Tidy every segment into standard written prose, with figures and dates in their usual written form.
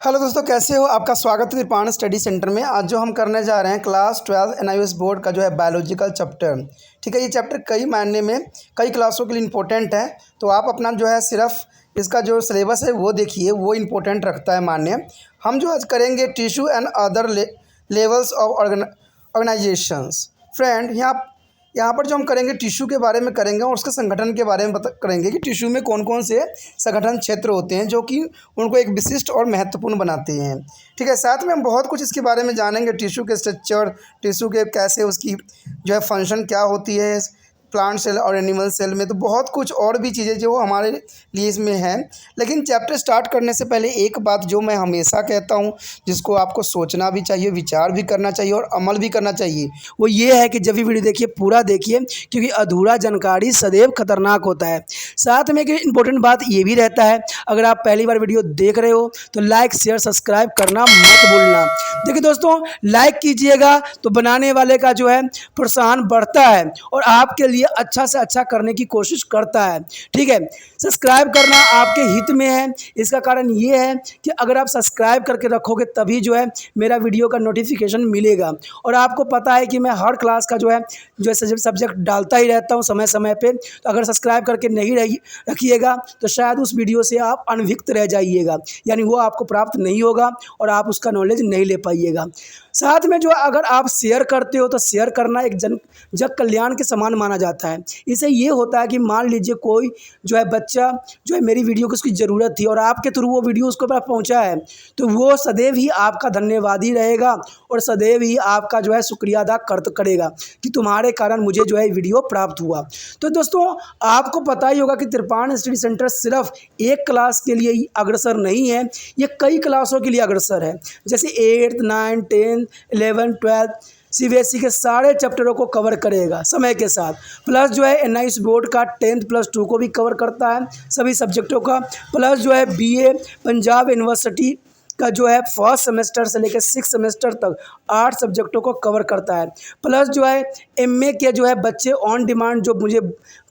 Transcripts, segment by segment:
Hello दोस्तों, कैसे हो? आपका स्वागत है त्रिपाण स्टडी सेंटर में। आज जो हम करने जा रहे हैं क्लास 12 एनआईओएस बोर्ड का जो है बायोलॉजिकल चैप्टर। ठीक है, ये चैप्टर कई मायने में कई क्लासों के लिए इम्पोर्टेंट है। तो आप अपना जो है सिर्फ इसका जो सिलेबस है वो देखिए, वो इम्पोर्टेंट रखता है मान्य। हम जो आज करेंगे tissue and other levels of organisations. Friend, यहाँ पर जो हम करेंगे टिश्यू के बारे में करेंगे और उसके संगठन के बारे में करेंगे कि टिश्यू में कौन कौन से संगठन क्षेत्र होते हैं जो कि उनको एक विशिष्ट और महत्वपूर्ण बनाते हैं। ठीक है, साथ में हम बहुत कुछ इसके बारे में जानेंगे, टिश्यू के स्ट्रक्चर, टिश्यू के कैसे उसकी जो है फंक्शन क्या होती है प्लांट सेल और एनिमल सेल में, तो बहुत कुछ और भी चीज़ें जो हमारे लिए इसमें हैं। लेकिन चैप्टर स्टार्ट करने से पहले एक बात जो मैं हमेशा कहता हूँ, जिसको आपको सोचना भी चाहिए, विचार भी करना चाहिए और अमल भी करना चाहिए, वो ये है कि जब भी वीडियो देखिए पूरा देखिए, क्योंकि अधूरा जानकारी सदैव खतरनाक होता है। साथ में एक इम्पोर्टेंट बात ये भी रहता है, अगर आप पहली बार वीडियो देख रहे हो तो लाइक शेयर सब्सक्राइब करना मत भूलना। देखिए दोस्तों, लाइक कीजिएगा तो बनाने वाले का जो है प्रोत्साहन बढ़ता है और आपके लिए अच्छा से अच्छा करने की कोशिश करता है। ठीक है, सब्सक्राइब करना आपके हित में है। इसका कारण ये है कि अगर आप सब्सक्राइब करके रखोगे तभी जो है मेरा वीडियो का नोटिफिकेशन मिलेगा। और आपको पता है कि मैं हर क्लास का जो है सब्जेक्ट डालता ही रहता हूँ समय समय पे। तो अगर सब्सक्राइब करके नहीं रखिएगा तो शायद उस वीडियो से आप अनभिज्ञ रह जाइएगा, यानी वो आपको प्राप्त नहीं होगा और आप उसका नॉलेज नहीं ले पाइएगा। साथ में जो अगर आप शेयर करते हो तो शेयर करना एक जग कल्याण के समान माना जाता है। इससे ये होता है कि मान लीजिए कोई जो है बच्चा जो है मेरी वीडियो को उसकी ज़रूरत थी और आपके थ्रू वो वीडियो उसको पास पहुंचा है, तो वो सदैव ही आपका धन्यवादी रहेगा और सदैव ही आपका जो है शुक्रिया अदा करेगा कि तुम्हारे कारण मुझे जो है वीडियो प्राप्त हुआ। तो दोस्तों, आपको पता ही होगा कि त्रिपाण स्टडी सेंटर सिर्फ एक क्लास के लिए ही अग्रसर नहीं है, ये कई क्लासों के लिए अग्रसर है। जैसे 8th 9th 10th 11th 12th CBSE के सारे चैप्टरों को कवर करेगा समय के साथ। प्लस जो है एनआईओएस बोर्ड का 10th+2 को भी कवर करता है, सभी सब्जेक्टों का। प्लस जो है बीए पंजाब यूनिवर्सिटी का जो है फर्स्ट सेमेस्टर से लेकर 6th सेमेस्टर तक 8 सब्जेक्टों को कवर करता है। प्लस जो है एमए के जो है बच्चे ऑन डिमांड जो मुझे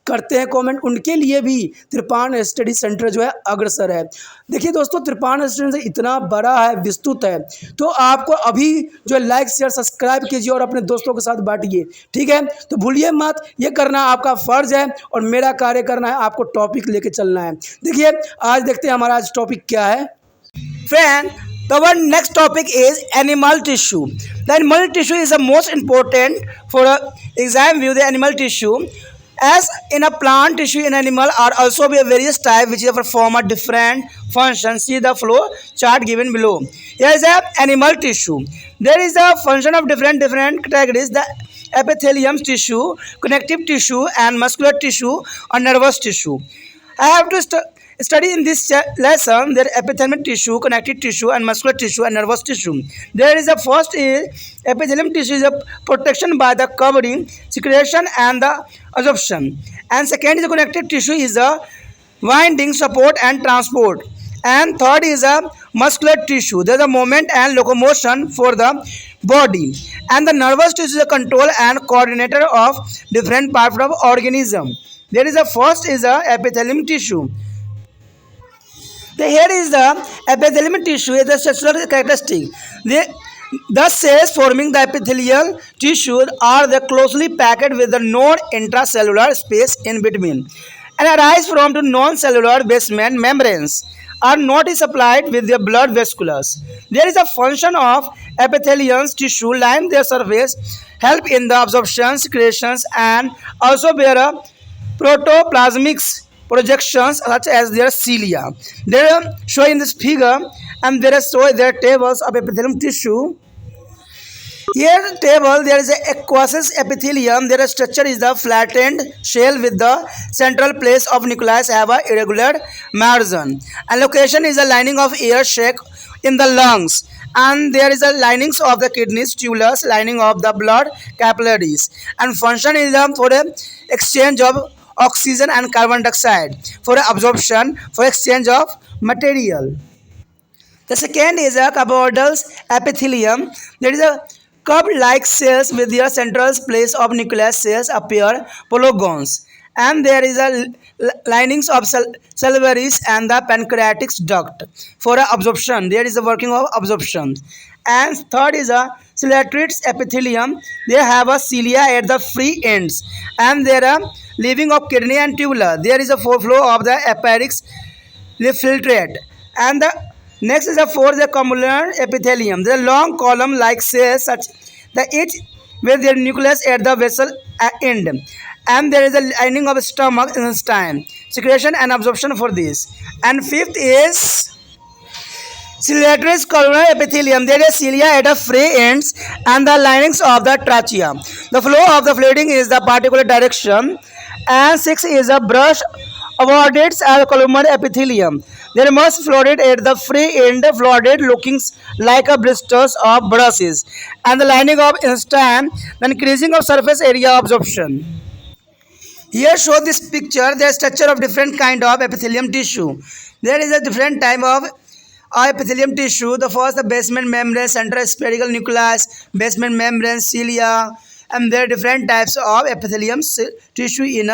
करते हैं कमेंट, उनके लिए भी त्रिपाण स्टडी सेंटर जो है अग्रसर है। देखिए दोस्तों, त्रिपाण स्टडी सेंटर इतना बड़ा है, विस्तृत है, तो आपको अभी जो है लाइक शेयर सब्सक्राइब कीजिए और अपने दोस्तों के साथ बांटिए। ठीक है, तो भूलिए मत, ये करना आपका फ़र्ज है और मेरा कार्य करना है, आपको टॉपिक लेके चलना है। देखिए, आज देखते हैं हमारा आज टॉपिक क्या है। Friend, our next topic is animal tissue. The animal tissue is the most important for exam view the animal tissue. As in a plant tissue in animal are also be a various type which is perform a different function. See the flow chart given below. Here is a animal tissue. There is a function of different categories. The epithelium tissue, connective tissue, and muscular tissue or nervous tissue. I have to study in this lesson their epithelial tissue, connective tissue, and muscular tissue and nervous tissue. There is a first is epithelium tissue is a protection by the covering, secretion, and the absorption. And second is the connective tissue is the winding, support, and transport. And third is a muscular tissue. There is a movement and locomotion for the body. And the nervous tissue is a control and coordinator of different parts of organism. There is a first is a epithelium tissue. Here is the epithelial tissue is the structural characteristic. The cells forming the epithelial tissue are the closely packed with the non-intracellular space in between and arise from the non-cellular basement membranes are not supplied with the blood vesicles. There is a function of epithelial tissue line their surface, help in the absorption, secretions, and also bear a protoplasmics projections such as their cilia. They are shown in this figure, and there are shown their tables of epithelium tissue. Here table there is a aqueous epithelium. Their structure is the flattened shell with the central place of nucleus have a irregular margin. And location is a lining of air sac in the lungs. And there is a linings of the kidneys, tubules, lining of the blood capillaries. And function is for the exchange of oxygen and carbon dioxide, for absorption, for exchange of material. The second is a cuboidal epithelium. There is a cup-like cells with their central place of nucleus cells appear polygons. and there is a linings of salivary and the pancreatic duct for absorption. There is a working of absorption. And third is a ciliated epithelium. They have a cilia at the free ends, and there are leaving of kidney and tubular. There is a flow of the appendix filtrate. And the next is the fourth, the commular epithelium. The long column like cells such the each with their nucleus at the vessel end. And there is a lining of stomach intestine, secretion and absorption for this. And fifth is ciliated columnar epithelium. There is cilia at the free ends and the linings of the trachea. The flow of the fluid is the particular direction. And six is a brush awarded as columnar epithelium. There must fluid at the free end, fluid looking like a blisters of brushes, and the lining of intestine, the increasing of surface area absorption. Here show this picture the structure of different kind of epithelium tissue. There is a different type of epithelium tissue. The first, the basement membrane, central spherical nucleus, basement membrane, cilia, and there are different types of epithelium tissue in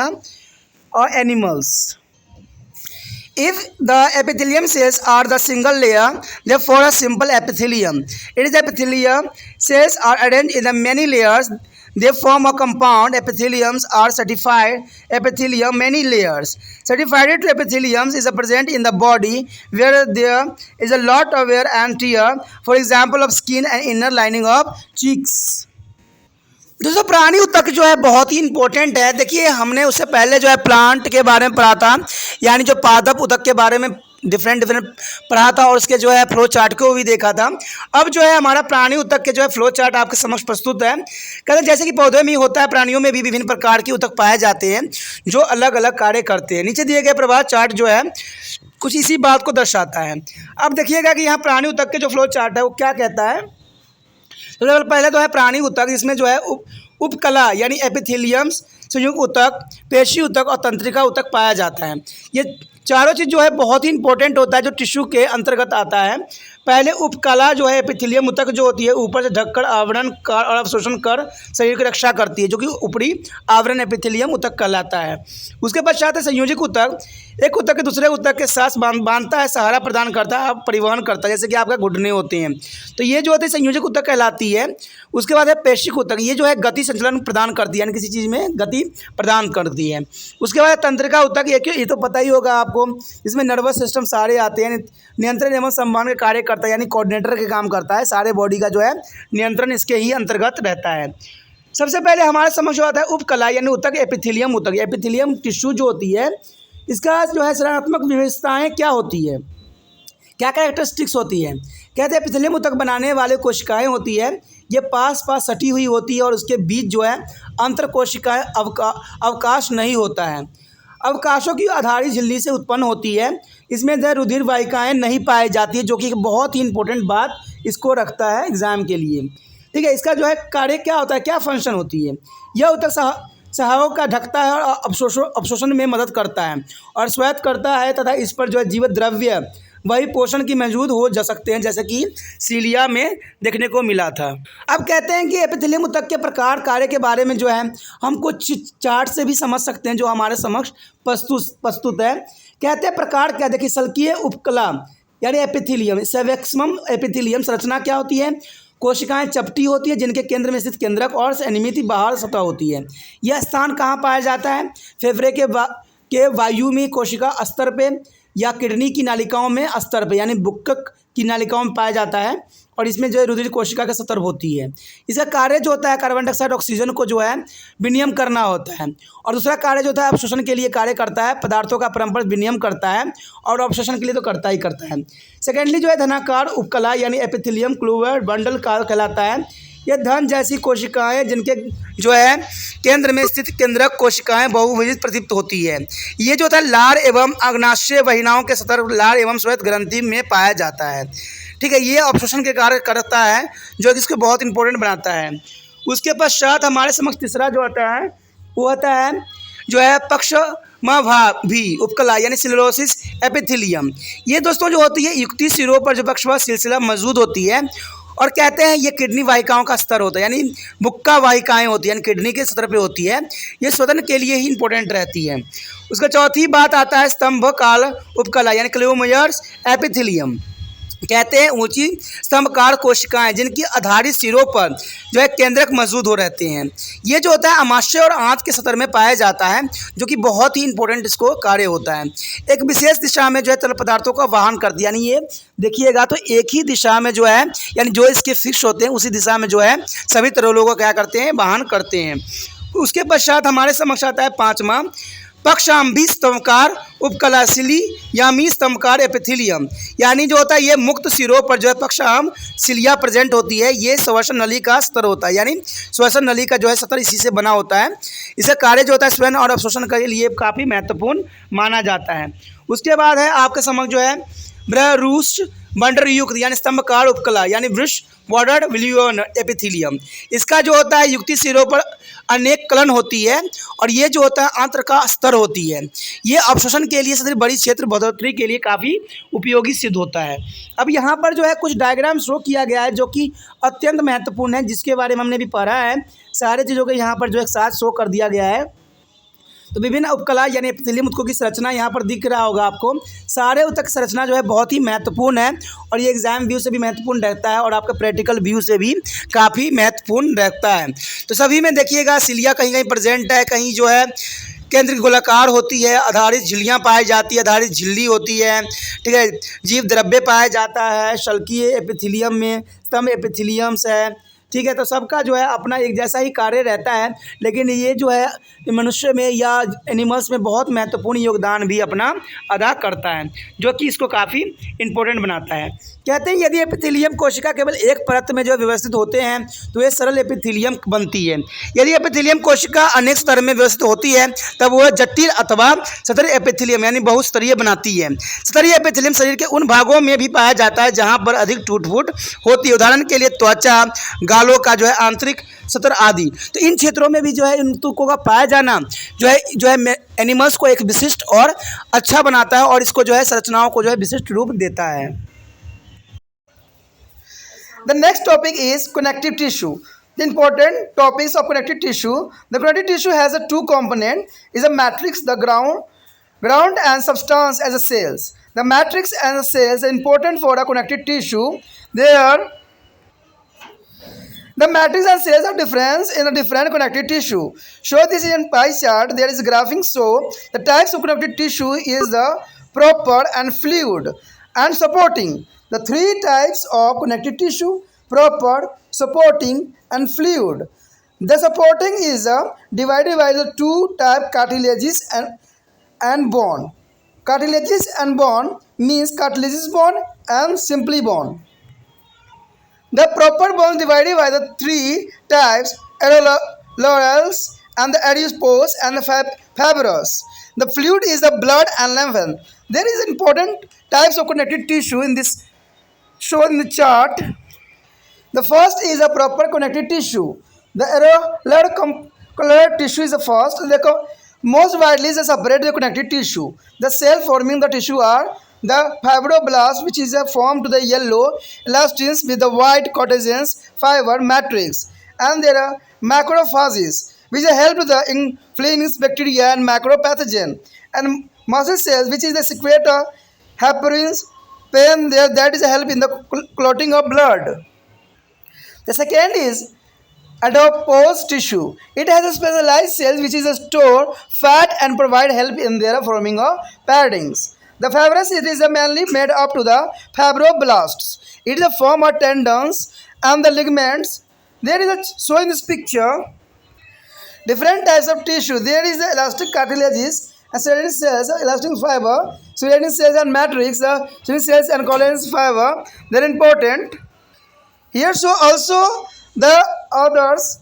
animals. If the epithelium cells are the single layer, therefore a simple epithelium. It is epithelium cells are arranged in the many layers. They form a compound. Epitheliums are certified epithelium many layers. Certified epitheliums is present in the body where there is a lot of wear and tear. For example, of skin and inner lining of cheeks. दोस्तों प्राणी ऊतक जो है बहुत ही important है। देखिए हमने उससे पहले जो है प्लांट के बारे में पढ़ा था, यानी जो पादप ऊतक के बारे में डिफरेंट पढ़ा था और उसके जो है फ्लो चार्ट को भी देखा था। अब जो है हमारा प्राणी ऊतक के जो है फ्लो चार्ट आपके समक्ष प्रस्तुत है। कहते हैं जैसे कि पौधे में ही होता है, प्राणियों में भी विभिन्न प्रकार के ऊतक पाए जाते हैं जो अलग अलग कार्य करते हैं। नीचे दिए गए प्रवाह चार्ट जो है कुछ इसी बात को दर्शाता है। अब देखिएगा कि यहाँ प्राणी ऊतक के जो फ्लो चार्ट है वो क्या कहता है। तो पहले तो है प्राणी ऊतक, जिसमें जो है उपकला यानी एपिथेलियम्स, संयुक्त ऊतक, पेशी ऊतक और तंत्रिका ऊतक पाया जाता है। ये चारों चीज़ जो है बहुत ही इंपॉर्टेंट होता है जो टिश्यू के अंतर्गत आता है। पहले उपकला जो है एपिथेलियम ऊतक जो होती है ऊपर से ढककर आवरण कर और अवशोषण कर शरीर की रक्षा करती है, जो कि ऊपरी आवरण एपिथेलियम ऊतक कहलाता है। उसके पश्चात है संयोजक ऊतक। एक ऊतक के दूसरे ऊतक के साथ बांधता है, सहारा प्रदान करता है, परिवहन करता है, जैसे कि आपका घुटने होते हैं। तो ये जो होते हैं संयोजक ऊतक कहलाती है। उसके बाद है पेशिक ऊतक, ये जो है गति संचलन प्रदान करती है, यानी किसी चीज़ में गति प्रदान करती है। उसके बाद तंत्रिका ऊतक, ये तो पता ही होगा आपको, इसमें नर्वस सिस्टम सारे आते हैं, नियंत्रण एवं संवहन के कार्य करता है, यानी कोऑर्डिनेटर के काम करता है। सारे बॉडी का जो है नियंत्रण इसके ही अंतर्गत रहता है। सबसे पहले हमारे समझ आता है उपकला यानी ऊतक, एपिथेलियम ऊतक। एपिथेलियम टिश्यू जो होती है इसका जो है संरचनात्मक विशेषताएं क्या होती है, क्या कैरेक्टरिस्टिक्स होती है। कहते हैं एपिथेलियम ऊतक बनाने वाले कोशिकाएं होती है, ये पास पास सटी हुई होती है और उसके बीच जो है अंतर कोशिकाएं अवकाश नहीं होता है। अवकाशों की आधारित झिल्ली से उत्पन्न होती है। इसमें जो रुधिर वाहिकाएँ नहीं पाई जाती है, जो कि बहुत ही इंपॉर्टेंट बात इसको रखता है एग्जाम के लिए। ठीक है, इसका जो है कार्य क्या होता है, क्या फंक्शन होती है। यह ऊतक सहायक का ढकता है और अवशोषण में मदद करता है और स्वायत्त करता है, तथा इस पर जो है जीवित द्रव्य वही पोषण की मौजूद हो जा सकते हैं, जैसे कि सीलिया में देखने को मिला था। अब कहते हैं कि एपिथेलियम ऊतक के प्रकार कार्य के बारे में जो है हम कुछ चार्ट से भी समझ सकते हैं जो हमारे समक्ष प्रस्तुत है। कहते हैं प्रकार क्या, देखिए सल्कीय उपकला यानी एपिथेलियम, सेवेक्समम एपिथेलियम संरचना क्या होती है। कोशिकाएं चपटी होती है जिनके केंद्र में स्थित केंद्रक और अनियमित बाहर सतह होती है। यह स्थान कहाँ पाया जाता है, फेफड़े के वायु में कोशिका स्तर पे या किडनी की नालिकाओं में स्तर पे यानी बुक्कक की नालिकाओं में पाया जाता है, और इसमें जो है रुधिर कोशिका का स्तर होती है। इसका कार्य जो होता है कार्बन डाइऑक्साइड ऑक्सीजन को जो है विनिमय करना होता है, और दूसरा कार्य जो होता है अवशोषण के लिए कार्य करता है, पदार्थों का परस्पर विनिमय करता है और अवशोषण के लिए तो करता ही करता है। सेकेंडली जो है धनाकार उपकला यानी एपिथेलियम क्लूवर बंडल कहलाता है। यह धन जैसी कोशिकाएं जिनके जो है केंद्र में स्थित केंद्रक कोशिकाएं बहुविध प्रतीत होती है। ये जो होता है लार एवं अग्नाशय वाहिनियों के सतर लार एवं श्वेत ग्रंथि में पाया जाता है। ठीक है, ये अवशोषण के कार्य करता है जो इसको बहुत इंपॉर्टेंट बनाता है। उसके पश्चात हमारे समक्ष तीसरा जो होता है वो होता है जो है पक्षमाभावी उपकला यानी सिलरोसिस एपिथेलियम। ये दोस्तों जो होती है युक्ति सिरों पर जो पक्षवा सिलसिला मौजूद होती है और कहते हैं ये किडनी वाहिकाओं का स्तर होता है, यानी बुक्का वाहिकाएं होती है, यानी किडनी के स्तर पे होती है, ये स्वसन के लिए ही इंपॉर्टेंट रहती है। उसका चौथी बात आता है स्तंभ काल उपकला यानी क्लोमयर्स एपिथेलियम। कहते हैं ऊंची स्तंभकार कोशिकाएं जिनकी आधारित सिरों पर जो है केंद्रक मौजूद हो रहते हैं। ये जो होता है आमाशय और आंत के सतर में पाया जाता है, जो कि बहुत ही इंपॉर्टेंट इसको कार्य होता है। एक विशेष दिशा में जो है तरल पदार्थों का वाहन करती है, यानी ये देखिएगा तो एक ही दिशा में जो है, यानी जो इसके फिक्स होते हैं उसी दिशा में जो है सभी तरलों को क्या करते हैं, वाहन करते हैं। उसके पश्चात हमारे समक्ष आता है पाँचवा पक्षाम्बी स्तंभकार उपकलाशिली यामी स्तंभकार एपिथेलियम, यानी जो होता है ये मुक्त सिरों पर जो है पक्षाम सिलिया प्रेजेंट होती है। ये श्वसन नली का स्तर होता है, यानी श्वसन नली का जो है स्तर इसी से बना होता है। इसका कार्य जो होता है स्वयं और अवशोषण के लिए काफ़ी महत्वपूर्ण माना जाता है। उसके बाद है आपके समक्ष जो है ब्रहरूष्ट बंडरयुक्त यानी स्तंभकार उपकला यानी वृष बॉर्डर्ड विलियन एपिथेलियम। इसका जो होता है युक्ति सिरों पर अनेक कलन होती है और ये जो होता है आंत्र का स्तर होती है। ये अवशोषण के लिए सबसे बड़ी क्षेत्र बढ़ोतरी के लिए काफ़ी उपयोगी सिद्ध होता है। अब यहाँ पर जो है कुछ डायग्राम शो किया गया है जो कि अत्यंत महत्वपूर्ण है, जिसके बारे में हमने भी पढ़ा है। सारे चीज़ों को यहाँ पर जो एक साथ शो कर दिया गया है। तो विभिन्न उपकला यानी एपिथेलियम ऊतकों की संरचना यहाँ पर दिख रहा होगा आपको। सारे ऊतक संरचना जो है बहुत ही महत्वपूर्ण है और ये एग्जाम व्यू से भी महत्वपूर्ण रहता है और आपका प्रैक्टिकल व्यू से भी काफ़ी महत्वपूर्ण रहता है। तो सभी में देखिएगा सिलिया कहीं कहीं प्रेजेंट है, कहीं जो है केंद्रित गोलाकार होती है, आधारित झिल्लियाँ पाई जाती है, आधारित झिल्ली होती है, ठीक है। जीव द्रव्य पाया जाता है शल्कीय एपिथेलियम में, स्तंभ एपिथेलियम्स है, ठीक है। तो सबका जो है अपना एक जैसा ही कार्य रहता है, लेकिन ये जो है मनुष्य में या एनिमल्स में बहुत महत्वपूर्ण योगदान भी अपना अदा करता है, जो कि इसको काफ़ी इम्पोर्टेंट बनाता है। कहते हैं यदि एपिथेलियम कोशिका केवल एक परत में जो व्यवस्थित होते हैं तो ये सरल एपिथेलियम बनती है। यदि एपिथेलियम कोशिका अनेक स्तर में व्यवस्थित होती है तब वह जटिल अथवा स्तरीय एपिथेलियम यानी बहुस्तरीय बनाती है। स्तरीय एपिथेलियम शरीर के उन भागों में भी पाया जाता है जहाँ पर अधिक टूट फूट होती है, उदाहरण के लिए त्वचा, गालों का जो है आंतरिक सतर आदि। तो इन क्षेत्रों में भी जो है इन ऊतकों का पाया जाना जो है एनिमल्स को एक विशिष्ट और अच्छा बनाता है और इसको जो है संरचनाओं को जो है विशिष्ट रूप देता है। The next topic is connective tissue. The important topics of connective tissue. The connective tissue has a two component, is a matrix, the ground and substance as a cells. The matrix and the cells are important for a connective tissue. The matrix and cells are different in a different connective tissue. Show this in pie chart. There is graphing. So the types of connective tissue is the proper and fluid and supporting. The three types of connective tissue: proper, supporting, and fluid. The supporting is divided by the two type cartilages and bone. Cartilages and bone means cartilaginous bone and simply bone. The proper bone divided by the three types: areolarals and the adipose and the fibrous. The fluid is the blood and lymph. There is important types of connective tissue in this shown in the chart. The first is a proper connective tissue. The areolar tissue is the first. Most widely is a separate connective tissue. The cell forming the tissue are the fibroblasts, which is formed to the yellow elastins with the white collagen fiber matrix, and there are macrophages, which help to the inflaming bacteria and macropathogen, and muscle cells, which is the secrete heparins pain there, that is a help in the clotting of blood. The second is adipose tissue. It has a specialized cells which is a store fat and provide help in their forming of paddings. The fibrous, it is mainly made up to the fibroblasts. It is a form of tendons and the ligaments. There is a show in this picture different types of tissue. There is the elastic cartilages and serrated cells, elastic fiber, serrated cells and matrix, serrated cells and collagen fiber. They are important. Here show also the others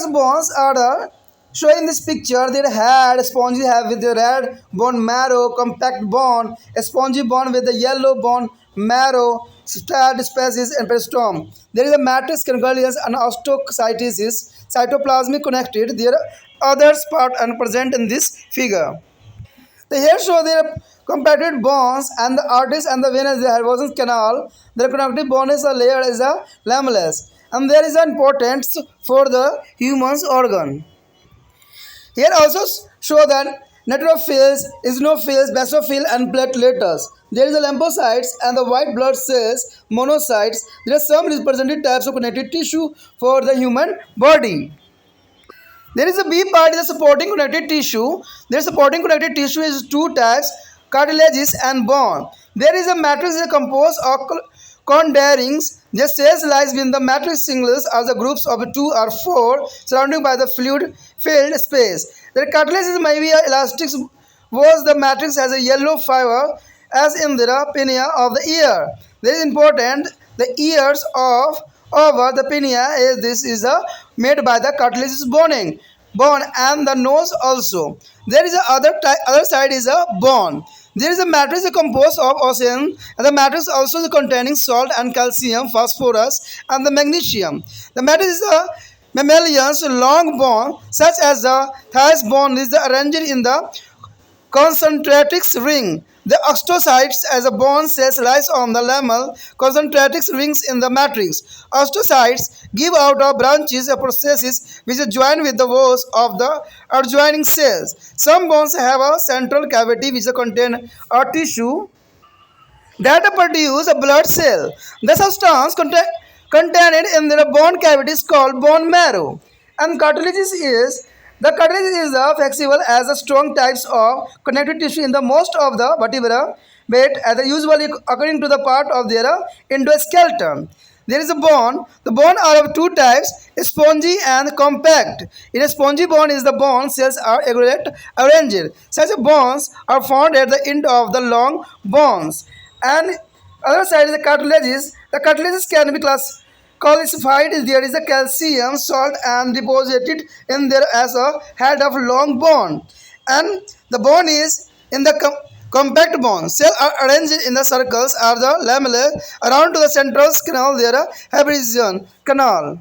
bones are shown in this picture. Their head spongy have with the red bone marrow, compact bone, a spongy bone with the yellow bone marrow, starred species and peristome. There is a matrix convergence and osteocytosis, cytoplasmic connected. There are others part and present in this figure. The here show their compacted bones and the arteries and the veins, the Harboson's canal, the connective bone is a layer is a lamellus, and there is an importance for the human's organ. Here also show that neutrophils, eosinophils, basophils, and platelets. There is a lymphocytes and the white blood cells, monocytes. There are some representative types of connective tissue for the human body. There is a B part is the supporting connective tissue. Their supporting connective tissue is two types, cartilages and bone. There is a matrix is composed of condylarths. The cells lies within the matrix singles as the groups of two or four surrounded by the fluid filled space. The cartilages may be elastic was the matrix has a yellow fiber as in the pinna of the ear. This is important. The ears of over the pinna is this is a made by the cartilaginous bone and the nose also. There is a other side is a bone. There is a matrix composed of ocean and the matrix also is containing salt and calcium, phosphorus and the magnesium. The matrix is a mammalian's long bone such as the thighs bone is arranged in the concentric ring. The osteocytes as a bone cells lies on the lamellar concentric rings in the matrix. Osteocytes give out of branches of processes which join with the walls of the adjoining cells. Some bones have a central cavity which contain a tissue that produce a blood cell. The substance contained in the bone cavity is called bone marrow. And cartilage is the flexible as a strong types of connective tissue in the most of the vertebra, but as usually occurring to the part of their endoskeleton. There is a bone. The bone are of two types, spongy and compact. In a spongy bone is the bone cells are arranged. Such bones are found at the end of the long bones. And other side is the cartilages. The cartilages can be calcified. There is a calcium salt and deposited in there as a head of long bone. And the bone is in the compact bone. Cells are arranged in the circles or the lamellae around to the central canal. There are Hebron canal.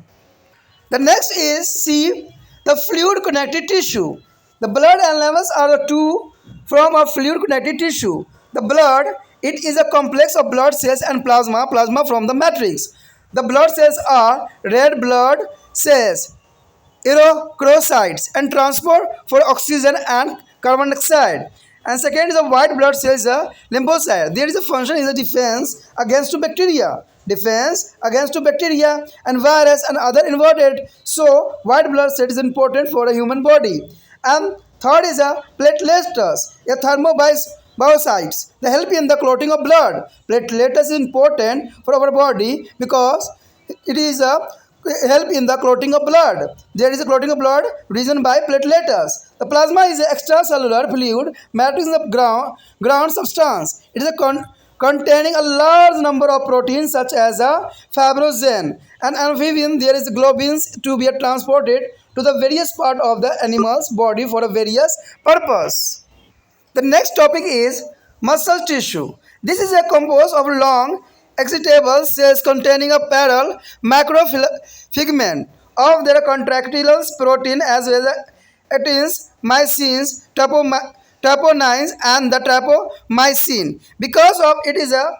The next is C, the fluid connective tissue. The blood and levels are the two from a fluid connective tissue. The blood, it is a complex of blood cells and plasma from the matrix. The blood cells are red blood cells, erythrocytes, and transport for oxygen and carbon dioxide. And second is a white blood cells, a lymphocyte. There is a function is a defense against bacteria. Defense against bacteria and virus and other inverted. So white blood cell is important for a human body. And third is a platelets, a thermobiocytes. They help in the clotting of blood. Platelets is important for our body because it is a help in the clotting of blood. There is a clotting of blood reason by platelets. The plasma is an extracellular fluid matrix of ground substance. It is a containing a large number of proteins such as a fibrogen and amphibian. There is globins to be transported to the various part of the animal's body for a various purpose. The next topic is muscle tissue. This is a composed of long excitable cells containing a parallel macropigment of their contractile protein as well as actins, mycins, troponins and the tropomyosin. Because of it is a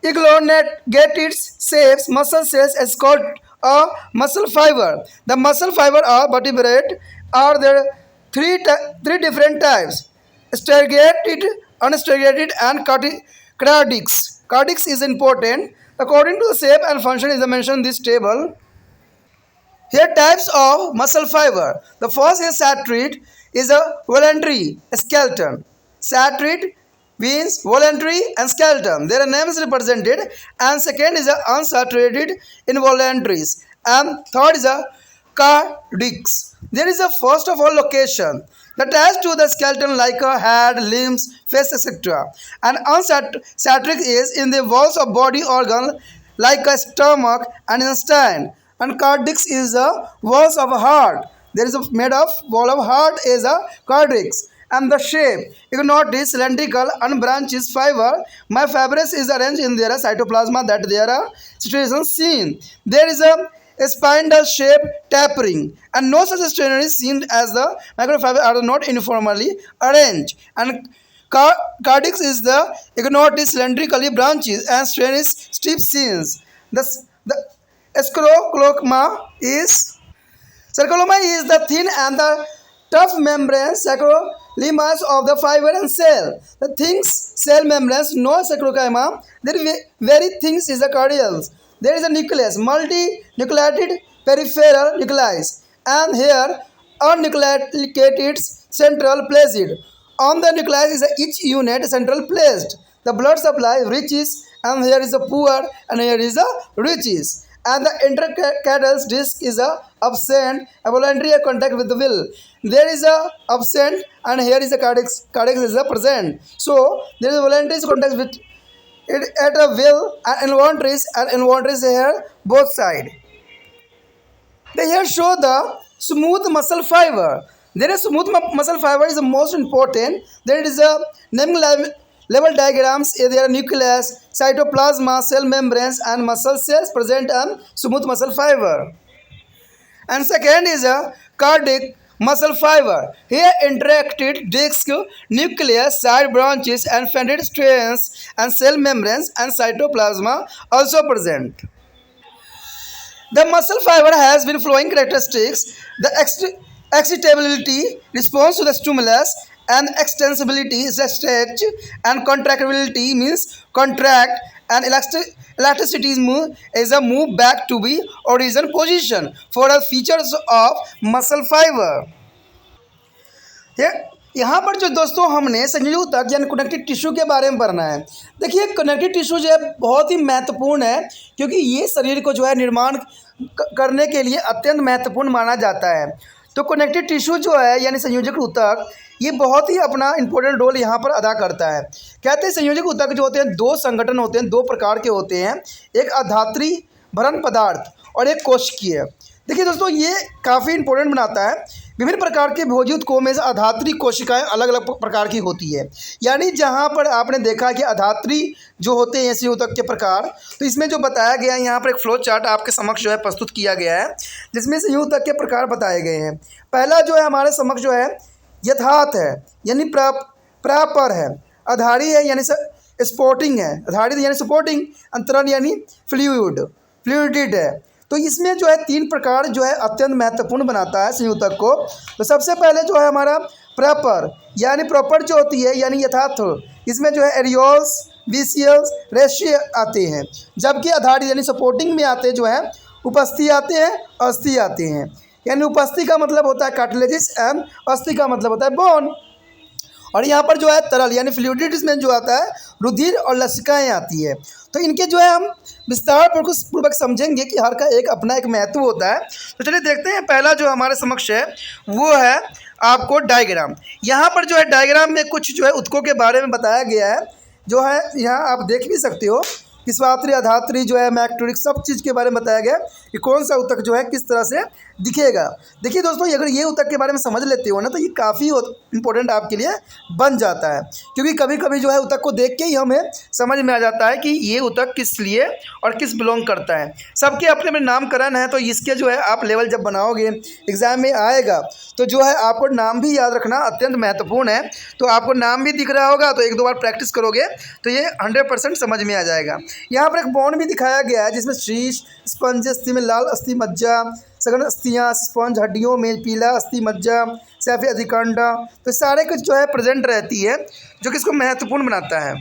elongated shapes, muscle cells is called a muscle fiber. The muscle fiber are vertebrate are there three different types: striated, unstriated, and cardiacs. Cardiacs is important according to the shape and function is mentioned in this table. Here types of muscle fiber. The first is saturate is a voluntary skeleton. Saturate means voluntary and skeleton. Their names represented. And second is a unsaturated involuntaries. And third is a cardiacs. There is a first of all location that attached to the skeleton like a head, limbs, face, etc. And unsaturated is in the walls of body organ like a stomach and intestine. And cardiacs is the walls of a heart. There is a made of wall of heart is a cardiacs. And the shape, you can notice cylindrical and branches fiber. My fibers is arranged in their cytoplasma that there are situations seen. There is a spindle shape tapering and no such strain is seen as the microfiber are not uniformly arranged. And Cardiac is the egonotis cylindrically branches and strain is steep scenes. The Sarcolemma is the thin and the tough membrane sarcolemmas of the fiber and cell. The thin cell membranes, no sarcolemma. The very thin is the cardiac. There is a nucleus, multinucleated peripheral nucleus, and here unnucleated central placid. On the nucleus is each unit central placed. The blood supply reaches, and here is a poor, and here is a riches. And the intercadal disc is a absent, a voluntary contact with the will. There is a absent, and here is a cardiac is a present. So there is a voluntary contact with it at a will and involuntaries here both side. They here show the smooth muscle fiber. There is smooth muscle fiber is the most important. There is a naming level diagrams. There are nucleus, cytoplasma, cell membranes, and muscle cells present on smooth muscle fiber. And second is a cardiac muscle fiber. Here interacted disc, nucleus, side branches, and fended strands, and cell membranes and cytoplasma also present. The muscle fiber has been flowing characteristics. The excitability response to the stimulus, and extensibility is a stretch, and contractibility means contract, and elasticity is a move back to the original position for the features of muscle fiber. यहाँ पर जो दोस्तों हमने संयोजी ऊतक यानी connective tissue के बारे में पढ़ना है। देखिए कनेक्टिव टिश्यू जो है बहुत ही महत्वपूर्ण है, क्योंकि ये शरीर को जो है निर्माण करने के लिए अत्यंत महत्वपूर्ण माना जाता है। तो कनेक्टिव टिश्यू जो है यानी संयोजक ऊतक, ये बहुत ही अपना इंपॉर्टेंट रोल यहाँ पर अदा करता है। कहते हैं संयोजक ऊतक जो होते हैं दो संगठन होते हैं, दो प्रकार के होते हैं, एक अधात्री भरण पदार्थ और एक कोशिकीय। देखिए दोस्तों ये काफ़ी इंपॉर्टेंट बनाता है। विभिन्न प्रकार के भोजी ऊतकों में से अधात्री कोशिकाएं अलग अलग प्रकार की होती है। यानी जहाँ पर आपने देखा कि अधात्री जो होते हैं ऐसे ऊतक के प्रकार, तो इसमें जो बताया गया है यहाँ पर एक फ्लो चार्ट आपके समक्ष जो है प्रस्तुत किया गया है, जिसमें से ऊतक के प्रकार बताए गए हैं। पहला जो है हमारे समक्ष जो है यथार्थ है यानी प्रापर है, आधारी है यानी स्पोर्टिंग है, आधारित यानी सपोर्टिंग, अंतरण यानी फ्लूइडिड है। तो इसमें जो है तीन प्रकार जो है अत्यंत महत्वपूर्ण बनाता है संयोजक को। तो सबसे पहले जो है हमारा प्रॉपर यानी प्रॉपर जो होती है यानी यथार्थ, इसमें जो है एरियोल्स, वीसियल्स, रेशियो आते हैं, जबकि आधारित यानी सपोर्टिंग में आते जो है उपस्थि आते हैं, अस्थि आते हैं। यानी उपस्थि का मतलब होता है कार्टिलेजिस एंड अस्थि का मतलब होता है बोन। और यहाँ पर जो है तरल यानी फ्लूइडिटीज में जो आता है रुधिर और लसिकाएँ आती है। तो इनके जो है हम विस्तार पूर्वक समझेंगे कि हर का एक अपना एक महत्व होता है। तो चलिए देखते हैं, पहला जो हमारे समक्ष है वो है आपको डायग्राम। यहाँ पर जो है डायग्राम में कुछ जो है ऊतकों के बारे में बताया गया है, जो है यहाँ आप देख भी सकते हो कि स्वात्री, अधात्री जो है मैक्टोरिक, सब चीज़ के बारे में बताया गया कि कौन सा ऊतक जो है किस तरह से दिखेगा। देखिए दोस्तों अगर ये ऊतक के बारे में समझ लेते हो ना तो ये काफ़ी इंपॉर्टेंट आपके लिए बन जाता है, क्योंकि कभी कभी जो है ऊतक को देख के ही हमें समझ में आ जाता है कि ये ऊतक किस लिए और किस बिलोंग करता है। सबके अपने अपने नामकरण है, तो इसके जो है आप लेवल जब बनाओगे एग्ज़ाम में आएगा तो जो है आपको नाम भी याद रखना अत्यंत महत्वपूर्ण है। तो आपको नाम भी दिख रहा होगा, तो एक दो बार प्रैक्टिस करोगे तो ये 100% समझ में आ जाएगा। यहाँ पर एक बोन भी दिखाया गया है जिसमें शीश, स्पंज, अस्थि में लाल अस्थि मज्जा, सघन अस्थियाँ, स्पंज, हड्डियों में पीला अस्थि मज्जा, सैफी अधिकांडा, तो सारे कुछ जो है प्रेजेंट रहती है, जो कि इसको महत्वपूर्ण बनाता है।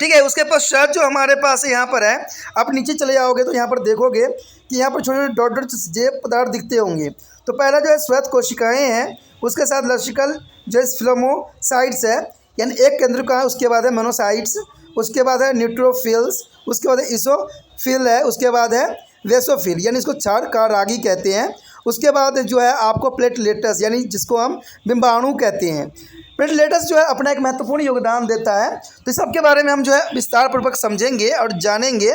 ठीक है, उसके पश्चात जो हमारे पास यहाँ पर है, आप नीचे चले जाओगे तो यहाँ पर देखोगे कि यहाँ पर छोटे छोटे डॉट डॉट जेब पदार्थ दिखते होंगे। तो पहला जो है श्वेत कोशिकाएँ हैं, उसके साथ लसिकल जो है फ्लोमोसाइट्स है यानी एक केंद्रिका है, उसके बाद है मोनोसाइट्स, उसके बाद है न्यूट्रोफिल्स, उसके बाद है इसोफिल है, उसके बाद है वेसोफिल यानी इसको क्षार का रागी कहते हैं। उसके बाद जो है आपको प्लेटलेटस यानी जिसको हम बिंबाणु कहते हैं। प्लेटलेटस जो है अपना एक महत्वपूर्ण योगदान देता है। तो इस सब के बारे में हम जो है विस्तार पूर्वक समझेंगे और जानेंगे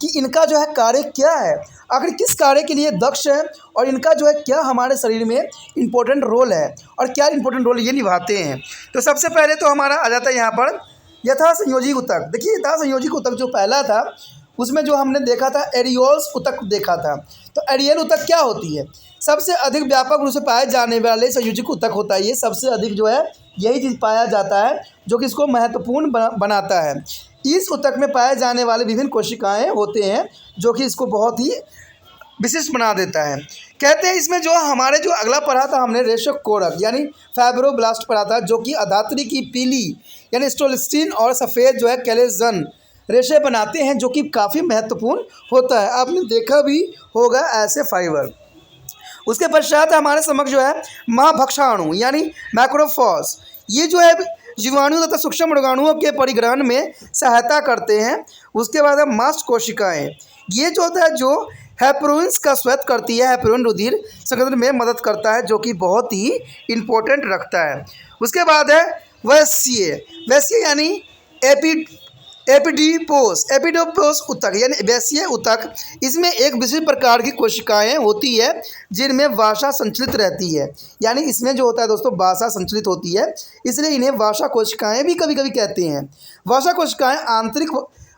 कि इनका जो है कार्य क्या है, आखिर किस कार्य के लिए दक्ष है, और इनका जो है क्या हमारे शरीर में इम्पोर्टेंट रोल है और क्या इम्पोर्टेंट रोल ये निभाते हैं। तो सबसे पहले तो हमारा आ जाता है यहाँ पर यथा संयोजी ऊतक। देखिए यथा संयोजी ऊतक जो पहला था उसमें जो हमने देखा था एरियोल्स ऊतक देखा था। तो एरियल ऊतक क्या होती है? सबसे अधिक व्यापक रूप से पाए जाने वाले संयोजक ऊतक होता है ये, सबसे अधिक जो है यही चीज़ पाया जाता है जो कि इसको महत्वपूर्ण बनाता है। इस ऊतक में पाए जाने वाले विभिन्न कोशिकाएं होते हैं जो कि इसको बहुत ही विशिष्ट बना देता है। कहते हैं इसमें जो हमारे जो अगला पढ़ा था हमने रेशक कोरक यानी फाइब्रोब्लास्ट पढ़ा था, जो कि अधात्री की पीली यानी स्टोलिस्टिन और सफ़ेद जो है कोलेजन रेशे बनाते हैं, जो कि काफ़ी महत्वपूर्ण होता है। आपने देखा भी होगा ऐसे फाइबर। उसके पश्चात हमारे समक्ष जो है महाभक्षाणु यानी मैक्रोफॉस, ये जो है जीवाणु तथा सूक्ष्म रोगाणुओं के परिग्रहण में सहायता करते हैं। उसके बाद है मास्ट कोशिकाएं, ये जो होता है जो हेपरोइंस का स्वेत करती है, हेपरोइन रुधिर संग्रहण में मदद करता है, जो कि बहुत ही इम्पोर्टेंट रखता है। उसके बाद है वैश्य यानी एपिडिपोस ऊतक यानी वैश्य ऊतक। इसमें एक विशिष्ट प्रकार की कोशिकाएं होती है जिनमें वासा संचलित रहती है, यानी इसमें जो होता है दोस्तों वासा संचलित होती है, इसलिए इन्हें वासा कोशिकाएं भी कभी कभी कहते हैं। वासा कोशिकाएं आंतरिक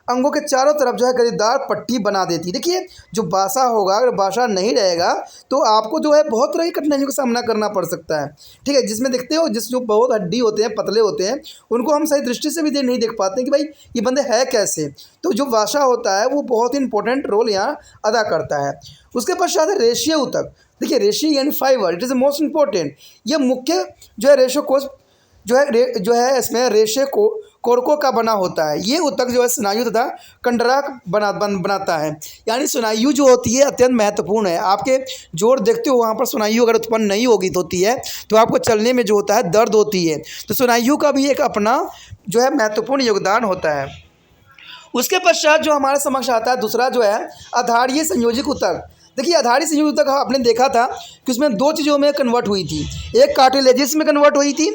अंगों के चारों तरफ जो है गरेदार पट्टी बना देती है। देखिए जो बासा होगा, अगर बासा नहीं रहेगा तो आपको जो है बहुत तरह की कठिनाइयों का सामना करना पड़ सकता है। ठीक है, जिसमें देखते हो जो बहुत हड्डी होते हैं, पतले होते हैं, उनको हम सही दृष्टि से भी नहीं देख पाते कि भाई ये बंदे है कैसे। तो जो बासा होता है वो बहुत ही इंपॉर्टेंट रोल यहाँ अदा करता है। उसके पश्चात है रेशे ऊतक। देखिए रेशे यानी fibre, it is the most important. ये मुख्य जो है रेशो कोश जो है इसमें रेशे को कोरकों का बना होता है। ये ऊतक जो है स्नायु तथा कंडरा बनाता है, यानी स्नायु जो होती है अत्यंत महत्वपूर्ण है। आपके जोड़ देखते हो वहाँ पर स्नायु अगर उत्पन्न नहीं होती है तो आपको चलने में जो होता है दर्द होती है, तो स्नायु का भी एक अपना जो है महत्वपूर्ण योगदान होता है। उसके पश्चात जो हमारे समक्ष आता है दूसरा जो है आधारीय संयोजक ऊतक। देखिए आधारीय संयोजक ऊतक आपने देखा था कि उसमें दो चीज़ों में कन्वर्ट हुई थी, एक कार्टिलेजिस में कन्वर्ट हुई थी,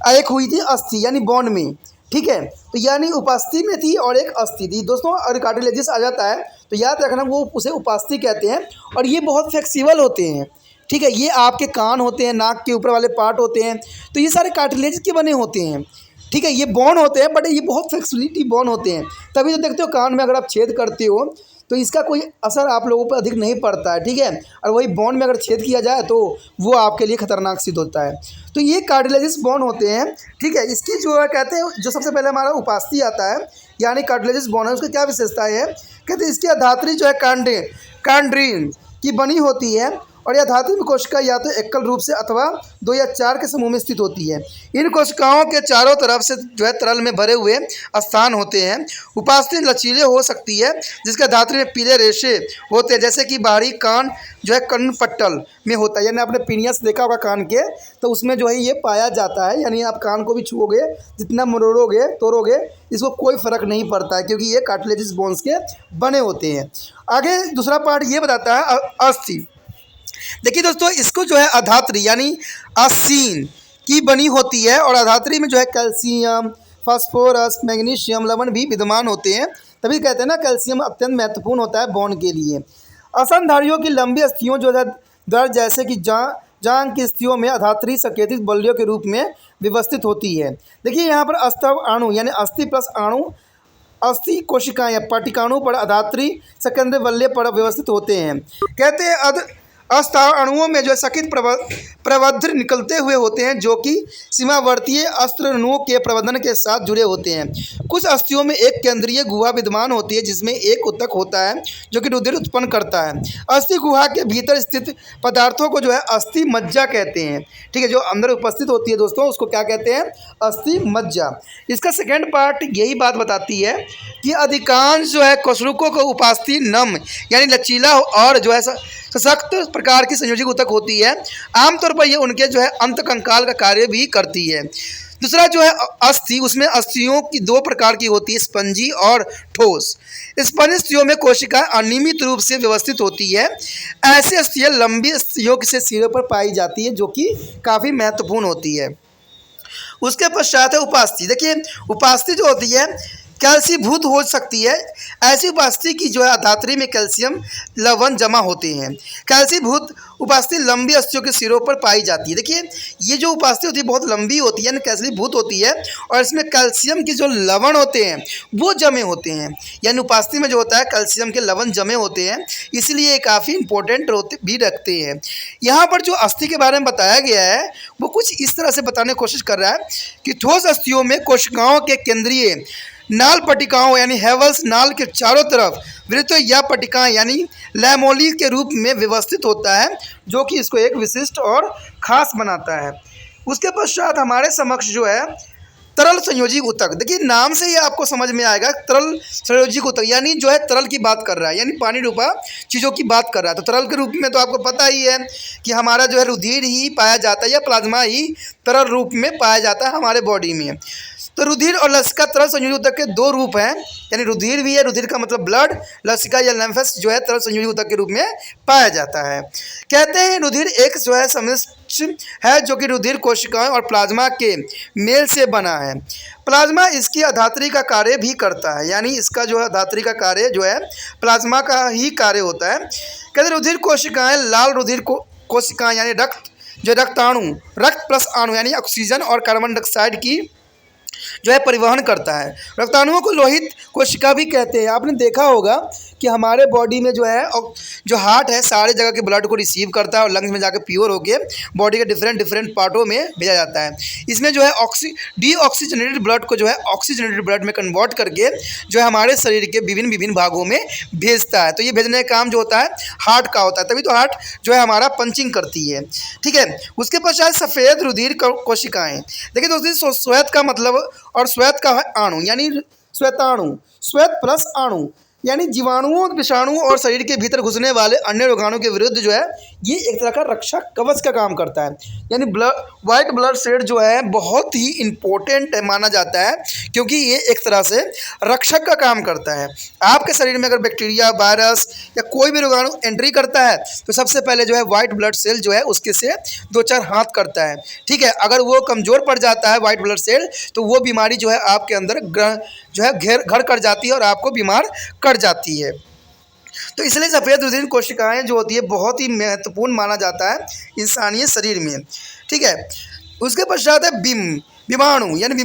एक हुई थी अस्थि यानी बोन में। ठीक है, तो यानी उपास्थि में थी और एक अस्थि थी। दोस्तों अगर कार्टिलेजिस आ जाता है तो याद रखना वो उसे उपास्थि कहते हैं, और ये बहुत फ्लेक्सिबल होते हैं। ठीक है, ये आपके कान होते हैं, नाक के ऊपर वाले पार्ट होते हैं, तो ये सारे कार्टिलेज के बने होते हैं। ठीक है, ये बोन होते हैं बट ये बहुत फ्लेक्सिबिलिटी बोन होते हैं, तभी तो देखते हो कान में अगर आप छेद करते हो तो इसका कोई असर आप लोगों पर अधिक नहीं पड़ता है। ठीक है, और वही बोन में अगर छेद किया जाए तो वो आपके लिए खतरनाक सिद्ध होता है। तो ये कार्टिलेजिस बोन होते हैं। ठीक है, इसकी जो है कहते हैं जो सबसे पहले हमारा उपास्थि आता है यानी कार्टिलेजिस बोन है, उसकी क्या विशेषताएं है, कहते हैं इसकी धात्री जो है कैंड्रीन की बनी होती है, और यह धातु में कोशिका या तो एकल रूप से अथवा 2 या 4 के समूह में स्थित होती है। इन कोशिकाओं के चारों तरफ से जो है तरल में भरे हुए स्थान होते हैं। उपास्थि लचीले हो सकती है जिसके धातु में पीले रेशे होते हैं, जैसे कि बाहरी कान जो है कर्णपट्टल में होता है, यानी आपने पीनियस देखा होगा कान के, तो उसमें जो है ये पाया जाता है। यानी आप कान को भी छुओगे, जितना मरोड़ोगे तोड़ोगे इसको कोई फ़र्क नहीं पड़ता है, क्योंकि ये कार्टिलेजिस बोन्स के बने होते हैं। आगे दूसरा पार्ट ये बताता है अस्थि। देखिए दोस्तों इसको जो है अधात्री यानी आसीन की बनी होती है, और अधात्री में जो है कैल्शियम, फास्फोरस, मैग्नीशियम, लवण भी विद्यमान होते हैं। तभी कहते हैं ना कैल्शियम अत्यंत महत्वपूर्ण होता है बोन के लिए। असंधारियों की लंबी अस्थियों जो है दर्द जैसे कि जांग की अस्थियों में अधात्री संकेतित बल्लियों के रूप में व्यवस्थित होती है। देखिए यहाँ पर अस्तव अणु यानी अस्थि प्लस अणु अस्थि कोशिकाएं या पटिकाणु पर अधात्री संकेंद्रित बल्ले पर व्यवस्थित होते हैं। कहते हैं अस्ताव अणुओं में जो सकित प्रबंध निकलते हुए होते हैं, जो कि सीमावर्तीय अस्त्रअणुओं के प्रबंधन के साथ जुड़े होते हैं। कुछ अस्थियों में एक केंद्रीय गुहा विद्यमान होती है जिसमें एक ऊतक होता है जो कि रुधिर उत्पन्न करता है। अस्थि गुहा के भीतर स्थित पदार्थों को जो है अस्थि मज्जा कहते हैं। ठीक है, जो अंदर उपस्थित होती है दोस्तों उसको क्या कहते हैं, अस्थि मज्जा। इसका सेकेंड पार्ट यही बात बताती है कि अधिकांश जो है कोशिकाओं को उपास्थि नम यानी लचीला और जो है सशक्त प्रकार की संयोजक ऊतक होती है। आमतौर पर यह उनके जो है अंत कंकाल का कार्य भी करती है। दूसरा जो है अस्थि, उसमें अस्थियों की 2 प्रकार की होती है, स्पंजी और ठोस। स्पंजी अस्थियों में कोशिका अनियमित रूप से व्यवस्थित होती है। ऐसी अस्थियां लंबी अस्थियों से सिरों पर पाई जाती है, जो कि काफ़ी महत्वपूर्ण होती है। उसके पश्चात है उपास्थि। देखिए उपास्थि जो होती है कैल्सीभूत हो सकती है। ऐसी उपस्थिति की जो है धात्री में कैल्शियम लवण जमा होते हैं। कैल्सीभूत उपस्थिति लंबी अस्थियों के सिरों पर पाई जाती है। देखिए ये जो उपस्थिति होती है बहुत लंबी होती है, यानी कैल्सीभूत होती है, और इसमें कैल्शियम के जो लवण होते हैं वो जमे होते हैं, यानी उपस्थिति में जो होता है कैल्शियम के लवण जमे होते हैं, इसलिए ये काफ़ी इंपॉर्टेंट भी रखते हैं। यहाँ पर जो अस्थि के बारे में बताया गया है वो कुछ इस तरह से बताने की कोशिश कर रहा है कि ठोस अस्थियों में कोशिकाओं के केंद्रीय नाल पट्टिकाओं यानी हेवल्स नाल के चारों तरफ वृत्त या पट्टिकाएं यानी लैमोली के रूप में व्यवस्थित होता है, जो कि इसको एक विशिष्ट और ख़ास बनाता है। उसके पश्चात हमारे समक्ष जो है तरल संयोजी ऊतक। देखिए नाम से ही आपको समझ में आएगा, तरल संयोजी ऊतक यानी जो है तरल की बात कर रहा है, यानी पानी रूपा चीज़ों की बात कर रहा है। तो तरल के रूप में तो आपको पता ही है कि हमारा जो है रुधिर ही पाया जाता है या प्लाज्मा ही तरल रूप में पाया जाता है हमारे बॉडी में। तो रुधिर और लसिका तरल संयोजी ऊतक के दो रूप हैं, यानी रुधिर भी है, रुधिर का मतलब ब्लड, लसिका या लिम्फस जो है तरल संयोजी ऊतक के रूप में पाया जाता है। कहते हैं रुधिर एक जो है सम्मिश्र है जो कि रुधिर कोशिकाओं और प्लाज्मा के मेल से बना है। प्लाज्मा इसकी अधात्री का कार्य भी करता है, यानी इसका जो है अधात्री का कार्य जो है प्लाज्मा का ही कार्य होता है। कहते रुधिर कोशिकाएं लाल रुधिर कोशिकाएं यानी रक्त जो रक्ताणु, रक्त प्लस अणु यानी ऑक्सीजन और कार्बन डाइऑक्साइड की जो है परिवहन करता है। रक्ताणुओं को लोहित कोशिका भी कहते हैं। आपने देखा होगा कि हमारे बॉडी में जो है जो हार्ट है सारे जगह के ब्लड को रिसीव करता है और लंग्स में जाकर प्योर होकर बॉडी के डिफरेंट पार्टों में भेजा जाता है। इसमें जो है डीऑक्सीजनेटेड ब्लड को जो है ऑक्सीजनेटेड ब्लड में कन्वर्ट करके जो है हमारे शरीर के विभिन्न भागों में भेजता है। तो ये भेजने का काम जो होता है हार्ट का होता है, तभी तो हार्ट जो है हमारा पंचिंग करती है। ठीक है, उसके पश्चात सफ़ेद रुधिर कोशिकाएँ। देखिए दोस्तों श्वेत का मतलब और श्वेत का है अणु यानी श्वेताणु, श्वेत प्लस अणु यानी जीवाणुओं, विषाणु और शरीर के भीतर घुसने वाले अन्य रोगाणु के विरुद्ध जो है ये एक तरह का रक्षा कवच का काम करता है। यानी वाइट ब्लड सेल जो है बहुत ही इम्पोर्टेंट माना जाता है, क्योंकि ये एक तरह से रक्षक का काम करता है। आपके शरीर में अगर बैक्टीरिया, वायरस या कोई भी रोगाणु एंट्री करता है तो सबसे पहले जो है वाइट ब्लड सेल जो है उसके से 2-4 हाथ करता है। ठीक है, अगर वो कमज़ोर पड़ जाता है वाइट ब्लड सेल तो वो बीमारी जो है आपके अंदर जो है घर कर जाती है और आपको बीमार कर जाती है। तो इसलिए सफ़ेद रुधिर कोशिकाएं जो होती है बहुत ही महत्वपूर्ण माना जाता है इंसानी शरीर में। ठीक है, उसके पश्चात है विमाणु यानी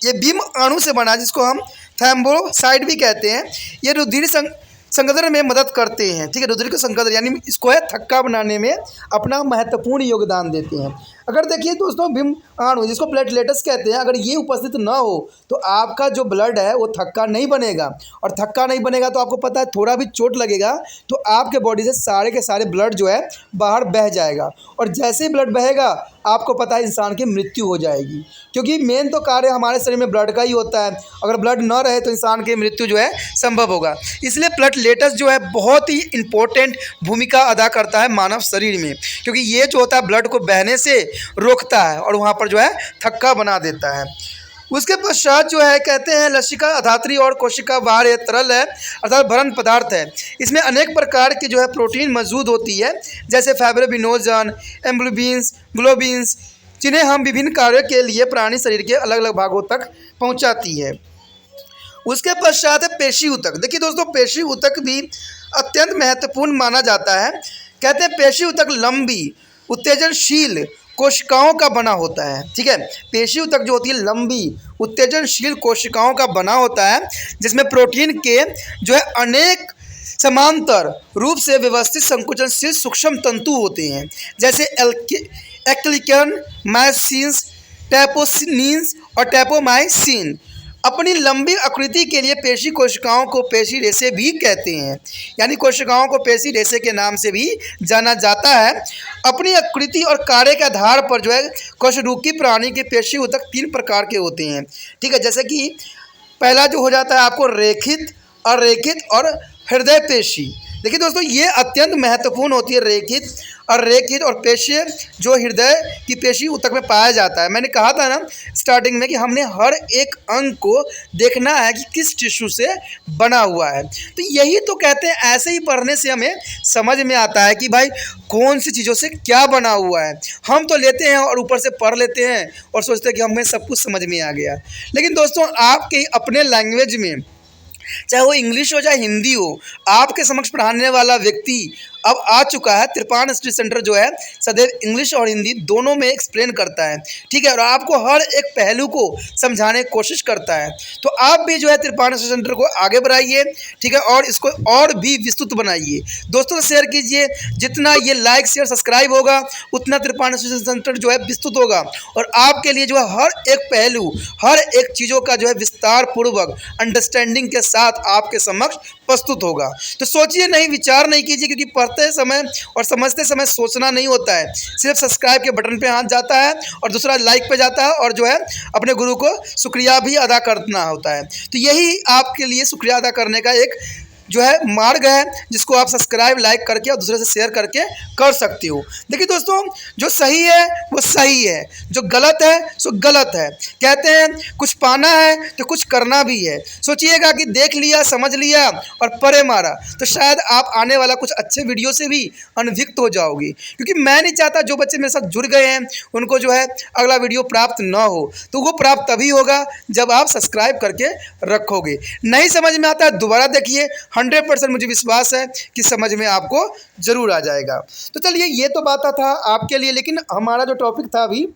ये बीम अणु से बना, जिसको हम थैम्बोसाइड भी कहते हैं। ये रुधिर संगठन में मदद करते हैं। ठीक है, रुधिर को संगठन यानी इसको है थक्का बनाने में अपना महत्वपूर्ण योगदान देते हैं। अगर देखिए दोस्तों भीम अणु जिसको प्लेटलेट्स कहते हैं, अगर ये उपस्थित ना हो तो आपका जो ब्लड है वो थक्का नहीं बनेगा, और थक्का नहीं बनेगा तो आपको पता है थोड़ा भी चोट लगेगा तो आपके बॉडी से सारे के सारे ब्लड जो है बाहर बह जाएगा, और जैसे ही ब्लड बहेगा आपको पता है इंसान की मृत्यु हो जाएगी, क्योंकि मेन तो कार्य हमारे शरीर में ब्लड का ही होता है। अगर ब्लड न रहे तो इंसान की मृत्यु जो है संभव होगा। इसलिए प्लेटलेट्स जो है बहुत ही इंपॉर्टेंट भूमिका अदा करता है मानव शरीर में, क्योंकि ये जो होता है ब्लड को बहने से रोकता है और वहाँ पर जो है थक्का बना देता है। उसके पश्चात जो है कहते हैं लसिका अधात्री और कोशिका बाहर है, तरल है अर्थात भरण पदार्थ है। इसमें अनेक प्रकार की जो है प्रोटीन मौजूद होती है, जैसे फाइब्रोबिनोजन, एम्ब्लोबिन्स, ग्लोबिन्स, जिन्हें हम विभिन्न कार्यों के लिए प्राणी शरीर के अलग अलग भागों तक पहुंचाती है। उसके पश्चात है पेशी ऊतक। देखिए दोस्तों पेशी ऊतक भी अत्यंत महत्वपूर्ण माना जाता है। कहते हैं पेशी ऊतक लंबी उत्तेजनशील कोशिकाओं का बना होता है। ठीक है, पेशी ऊतक जो होती है लंबी उत्तेजनशील कोशिकाओं का बना होता है, जिसमें प्रोटीन के जो है अनेक समांतर रूप से व्यवस्थित संकुचनशील सूक्ष्म तंतु होते हैं, जैसे एक्लिकन, मायोसिन्स, टैपोसिनिन्स और टैपोमाइसिन। अपनी लंबी आकृति के लिए पेशी कोशिकाओं को पेशी रेशे भी कहते हैं, यानी कोशिकाओं को पेशी रेशे के नाम से भी जाना जाता है। अपनी आकृति और कार्य के आधार पर जो है कशेरुकी प्राणी के पेशी ऊतक 3 प्रकार के होते हैं। ठीक है, जैसे कि पहला जो हो जाता है आपको रेखित, अरेखित और हृदय पेशी। देखिए दोस्तों, ये अत्यंत महत्वपूर्ण होती है रेखित और पेशीय जो हृदय की पेशी ऊतक में पाया जाता है। मैंने कहा था ना स्टार्टिंग में कि हमने हर एक अंग को देखना है कि किस टिश्यू से बना हुआ है। तो यही तो कहते हैं, ऐसे ही पढ़ने से हमें समझ में आता है कि भाई कौन सी चीज़ों से क्या बना हुआ है। हम तो लेते हैं और ऊपर से पढ़ लेते हैं और सोचते हैं कि हमें सब कुछ समझ में आ गया। लेकिन दोस्तों, आपके अपने लैंग्वेज में, चाहे वो इंग्लिश हो चाहे हिंदी हो, आपके समक्ष पढ़ाने वाला व्यक्ति अब आ चुका है। त्रिपाण स्टडी सेंटर जो है सदैव इंग्लिश और हिंदी दोनों में एक्सप्लेन करता है, ठीक है, और आपको हर एक पहलू को समझाने की कोशिश करता है। तो आप भी जो है त्रिपाण स्टडी सेंटर को आगे बढ़ाइए, ठीक है, और इसको और भी विस्तृत बनाइए। दोस्तों से शेयर कीजिए, जितना ये लाइक शेयर सब्सक्राइब होगा उतना त्रिपाण स्टडी सेंटर जो है विस्तृत होगा और आपके लिए जो है हर एक पहलू, हर एक चीज़ों का जो है विस्तार पूर्वक अंडरस्टैंडिंग के साथ आपके समक्ष प्रस्तुत होगा। तो सोचिए नहीं, विचार नहीं कीजिए, क्योंकि पढ़ते समय और समझते समय सोचना नहीं होता है। सिर्फ सब्सक्राइब के बटन पे हाथ जाता है और दूसरा लाइक पे जाता है और जो है अपने गुरु को शुक्रिया भी अदा करना होता है। तो यही आपके लिए शुक्रिया अदा करने का एक जो है मार्ग है, जिसको आप सब्सक्राइब लाइक करके और दूसरे से शेयर करके कर सकते हो। देखिए दोस्तों, जो सही है वो सही है, जो गलत है सो गलत है। कहते हैं कुछ पाना है तो कुछ करना भी है। सोचिएगा कि देख लिया, समझ लिया और परे मारा, तो शायद आप आने वाला कुछ अच्छे वीडियो से भी अनभिक्त हो जाओगे। क्योंकि मैं नहीं चाहता जो बच्चे मेरे साथ जुड़ गए हैं उनको जो है अगला वीडियो प्राप्त ना हो। तो वो प्राप्त तभी होगा जब आप सब्सक्राइब करके रखोगे। नहीं समझ में आता है दोबारा देखिए, 100% मुझे विश्वास है कि समझ में आपको ज़रूर आ जाएगा। तो चलिए, ये तो बात था आपके लिए, लेकिन हमारा जो टॉपिक था अभी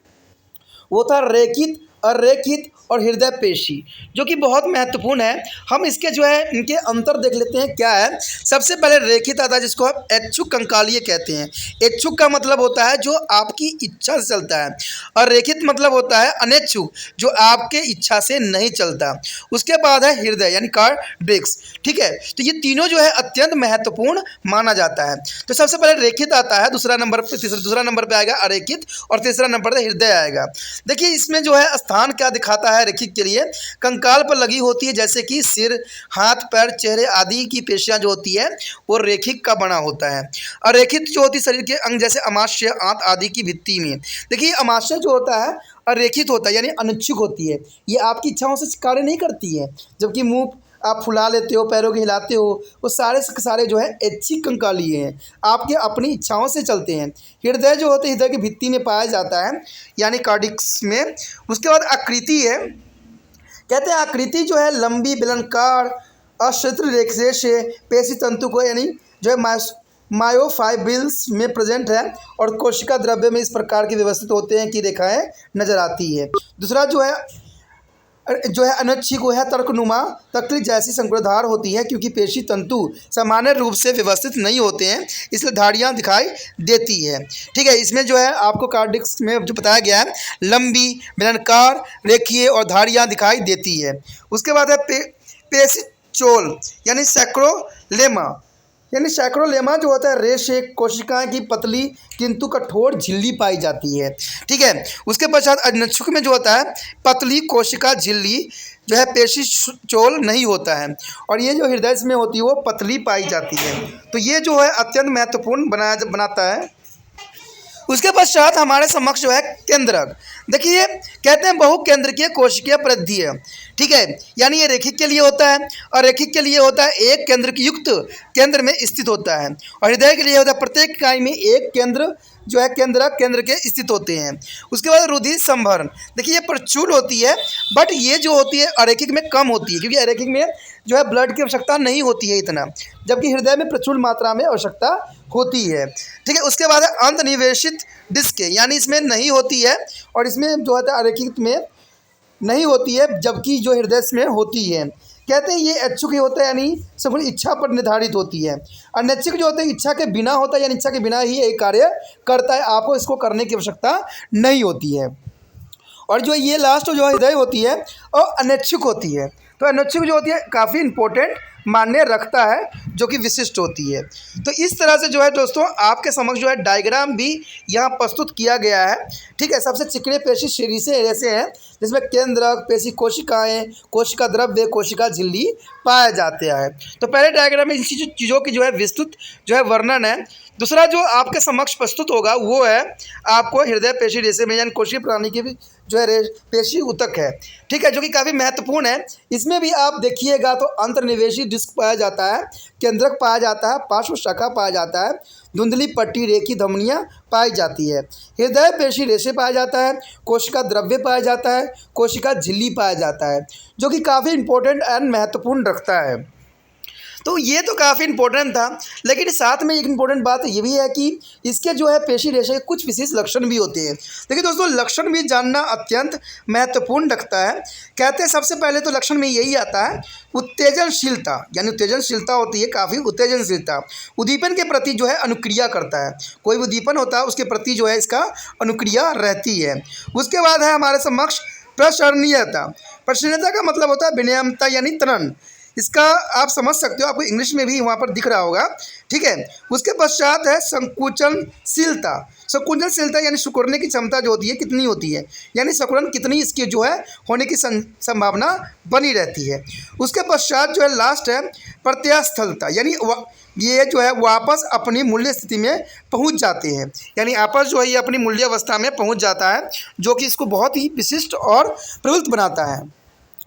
वो था रेखित, अरेखित और हृदय पेशी, जो कि बहुत महत्वपूर्ण है। हम इसके जो है इनके अंतर देख लेते हैं क्या है। सबसे पहले रेखित आता है, जिसको हम ऐच्छिक कंकालीय कहते हैं। ऐच्छिक का मतलब होता है जो आपकी इच्छा से चलता है, और रेखित मतलब होता है अनैच्छिक, जो आपके इच्छा से नहीं चलता। उसके बाद है हृदय यानी कार्डियक्स, ठीक है। तो ये तीनों जो है अत्यंत महत्वपूर्ण माना जाता है। तो सबसे पहले रेखित आता है, दूसरा नंबर पर आएगा अरेखित और तीसरा नंबर पर हृदय आएगा। देखिए इसमें जो है स्थान क्या दिखाता है रेखित के लिए, कंकाल पर लगी होती है, जैसे कि सिर, हाथ, पैर, चेहरे आदि की पेशियां जो होती है वो रेखिक का बना होता है। अरेखित जो होती है शरीर के अंग जैसे अमाशय, आंत आदि की भित्ति में। देखिए अमाशय जो होता है अरेखित होता है, यानी अनिच्छुक होती है। ये आपकी इच्छाओं से कार्य नहीं करती है। जबकि मुंह आप फुला लेते हो, पैरों के हिलाते हो, वो सारे के सारे जो है ऐच्छिक कंकालीय हैं, आपके अपनी इच्छाओं से चलते हैं। हृदय जो होते हैं हृदय की भित्ति में पाया जाता है, यानी कार्डिक्स में। उसके बाद आकृति है, कहते हैं आकृति जो है लंबी, बेलनाकार, अक्षेत्र रेखा से पेशी तंतु को यानी जो है मायोफाइब्रिल्स में प्रेजेंट है, और कोशिका द्रव्य में इस प्रकार की व्यवस्थित होते हैं कि रेखाएं नजर आती है। दूसरा जो है अनैच्छिक है तर्कनुमा तकली जैसी संकुलधार होती है, क्योंकि पेशी तंतु सामान्य रूप से व्यवस्थित नहीं होते हैं, इसलिए धारियां दिखाई देती है, ठीक है। इसमें जो है आपको कार्डिक्स में जो बताया गया है लंबी, बेलनाकार, रेखीय और धारियां दिखाई देती है। उसके बाद है पेशी चोल यानी सैक्रोलेमा, यानी सैक्रोलेमा जो होता है रेश एक कोशिकाएं की पतली किंतु कठोर झिल्ली पाई जाती है, ठीक है। उसके पश्चात अनैच्छिक में जो होता है पतली कोशिका झिल्ली जो है पेशी चोल नहीं होता है, और ये जो हृदय में होती है वो पतली पाई जाती है। तो ये जो है अत्यंत महत्वपूर्ण बनाता है। उसके पश्चात हमारे समक्ष जो है केंद्रक। देखिए कहते हैं बहुकेंद्रकीय कोशिकीय परिधि है, ठीक है, यानी ये रेखिक के लिए होता है और रेखिक के लिए होता है एक केंद्र की युक्त केंद्र में स्थित होता है, और हृदय के लिए होता है प्रत्येक इकाई में एक केंद्र जो है केंद्रक केंद्र के स्थित होते हैं। उसके बाद रुधिर संभरण, देखिए ये प्रचुर होती है, बट ये जो होती है अरेखिक में कम होती है, क्योंकि अरेखिक में जो है ब्लड की आवश्यकता नहीं होती है इतना, जबकि हृदय में प्रचुर मात्रा में आवश्यकता होती है, ठीक है। उसके बाद है अंतनिवेशित डिस्क, यानी इसमें नहीं होती है, और इसमें जो है अरेखिक में नहीं होती है, जबकि जो हृदय में होती है। कहते हैं ये ऐच्छिक होता है, यानी सब इच्छा पर निर्धारित होती है। अनैच्छिक जो होता है इच्छा के बिना होता है, यानी इच्छा के बिना ही एक कार्य करता है, आपको इसको करने की आवश्यकता नहीं होती है। और जो ये लास्ट जो हृदय होती है वो अनैच्छिक होती है। तो अनैच्छिक जो होती है काफ़ी इंपॉर्टेंट मान्य रखता है, जो कि विशिष्ट होती है। तो इस तरह से जो है दोस्तों आपके समक्ष जो है डायग्राम भी यहाँ प्रस्तुत किया गया है, ठीक है। सबसे चिकने पेशी सीरीज से ऐसे हैं जिसमें केंद्रक, पेशी कोशिकाएं, कोशिका द्रव्य, कोशिका झिल्ली पाए जाते हैं। तो पहले डायग्राम में इसी चीज़ों की जो है विस्तृत जो है वर्णन है। दूसरा जो आपके समक्ष प्रस्तुत होगा वो है आपको हृदय पेशी रेशे में यानी कोशिकीय प्रणाली की भी जो है पेशी ऊतक है, ठीक है, जो कि काफ़ी महत्वपूर्ण है। इसमें भी आप देखिएगा तो अंतर्निवेशी डिस्क पाया जाता है, केंद्रक पाया जाता है, पार्श्व शाखा पाया जाता है, धुंधली पट्टी रेखी धमनियाँ पाई जाती है, हृदय पेशी रेशे पाया जाता है, कोशिका द्रव्य पाया जाता है, कोशिका झिल्ली पाया जाता है, जो कि काफ़ी इंपॉर्टेंट एंड महत्वपूर्ण रखता है। तो ये तो काफ़ी इंपॉर्टेंट था, लेकिन साथ में एक इम्पॉर्टेंट बात ये भी है कि इसके जो है पेशी रेशे के कुछ विशेष लक्षण भी होते हैं। देखिए दोस्तों, लक्षण भी जानना अत्यंत महत्वपूर्ण रखता है। कहते हैं सबसे पहले तो लक्षण में यही आता है उत्तेजनशीलता, यानी उत्तेजनशीलता होती है काफ़ी उत्तेजनशीलता, उद्दीपन के प्रति जो है अनुक्रिया करता है। कोई उद्दीपन होता है उसके प्रति जो है इसका अनुक्रिया रहती है। उसके बाद है हमारे समक्ष प्रसरणीयता। प्रसरणीयता का मतलब होता है विनियमता यानी तनन। इसका आप समझ सकते हो, आपको इंग्लिश में भी वहाँ पर दिख रहा होगा, ठीक है। उसके पश्चात है संकुचनशीलता। संकुचनशीलता यानी सिकुड़ने की क्षमता जो होती है कितनी होती है, यानी सिकुड़न कितनी इसकी जो है होने की संभावना बनी रहती है। उसके पश्चात जो है लास्ट है प्रत्यास्थलता, यानी ये जो है वापस अपनी मूल्य स्थिति में पहुंच जाते हैं, यानी आपस जो है ये अपनी मूल्य अवस्था में पहुंच जाता है, जो कि इसको बहुत ही विशिष्ट और प्रबलित बनाता है।